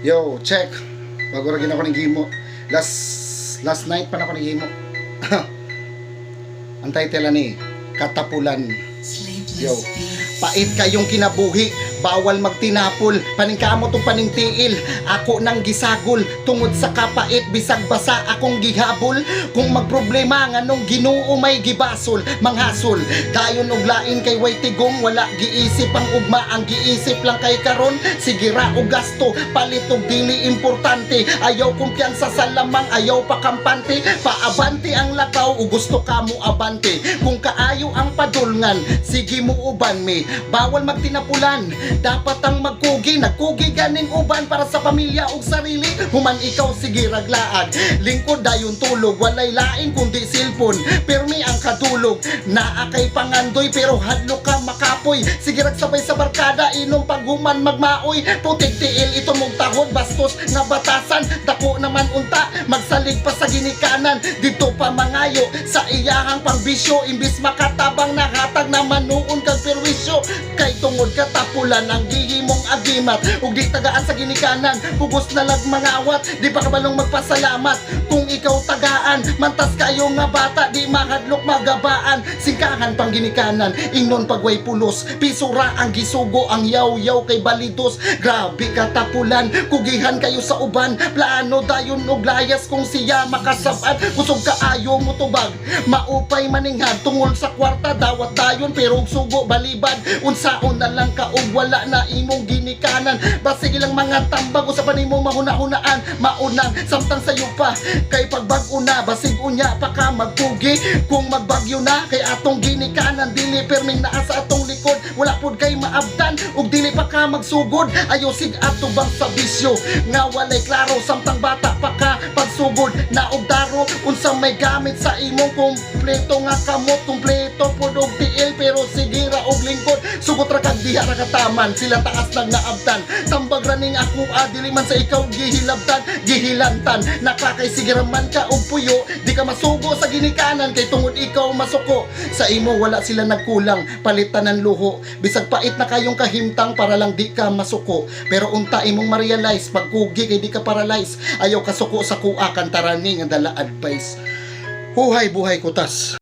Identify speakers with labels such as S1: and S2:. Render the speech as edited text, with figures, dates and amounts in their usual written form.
S1: Yo, check. Bago ragin ako ng gimo. Last night pa na ako ng gimo. Ang title ni Katapulan. Yo, pait kayong kinabuhi, bawal magtinapol, paningkamo tong paningtiil, ako nang gisagol, tungod sa kapait, bisag basa akong gihabol, kung magproblema nganong Ginoo may gibasol, manghasol, dayon og lain kay way tigong, wala giisip ang ugma, ang giisip lang kay karon, sige ra og gasto, palit og dili importante, ayaw kumpiyansa sa lamang, ayaw pakampante, paabante ang lakaw, o gusto ka mo abante, kung kaayo ang padulngan, sige mo uban mi, bawal magtinapulan, dapat ang magkugi, nagkugi ganing uban para sa pamilya ug sarili, human ikaw sige raglaag, lingkod dayon tulog, walay lain kundi silpon, permi ang kadulog, naa kay pangandoy pero hadlo ka makapoy, sige ragsabay sa barkada, inom paghuman magmaoy, putik tiil ito mong tahod, bastos nga batasan, dako naman unta, magsalig pa sa ginikanan, dito pa mangayo, sa iyahang pangbisyo, imbis makatabang nahatag na manuon kag perwisyo, kay tungod katapulan ang gihimong agimat, ug di tagaan sa ginikanan, pugos na lag mangawat, di pa kabalong magpasalamat, kung ikaw tagaan, mantas kayo nga bata, di mahadlok magabaan, singkahan pang ginikanan, ingnon pagway pulos, pisura ang gisugo, ang yaw-yaw kay balitos, grabe katapulan, kugihan kayo sa uban, plano dayon og layas kung siya makasaban, kusog kaayo mo tubag, maupay maninghad, tungol sa kwarta, dawat dayon, pero og sugo balibad, unsaon na lang ka og wala na imong ginikanan, basig ilang mga tambag usapan nimo mahuna-hunaan, maunang samtang sayo pa, kay pagbag-o na, basig unya pa ka magpugi, kung magbagyo na, kay atong ginikanan, dili perming naa sa atong likod, wala pod kay maabdan, ug dili pa ka magsugod, ayo sig ato bang sa bisyo, nga walay klaro, samtang bata pa ka, pagsugod na og daro, unsa may gamit sa imong kumpleto nga kamot, kumpleto pod og tiil, pero sige ra og lingkod, sugot ra kag diha ra kataman, sila taas lang naabtan, tambag raning ako dili man sa ikaw gihilabtan, gihilantan, nakakay sige man ka og puyo, di ka masugo sa ginikanan, kay tungod ikaw masuko, sa imo wala sila nagkulang, palitan ng luho, bisag pait na kayong kahimtang para lang di ka masuko, pero unta imong ma-realize, pagkugi kay di ka paralyze, ayaw kasuko sa kuha, kantarani nga dala advice, huhay buhay kutas.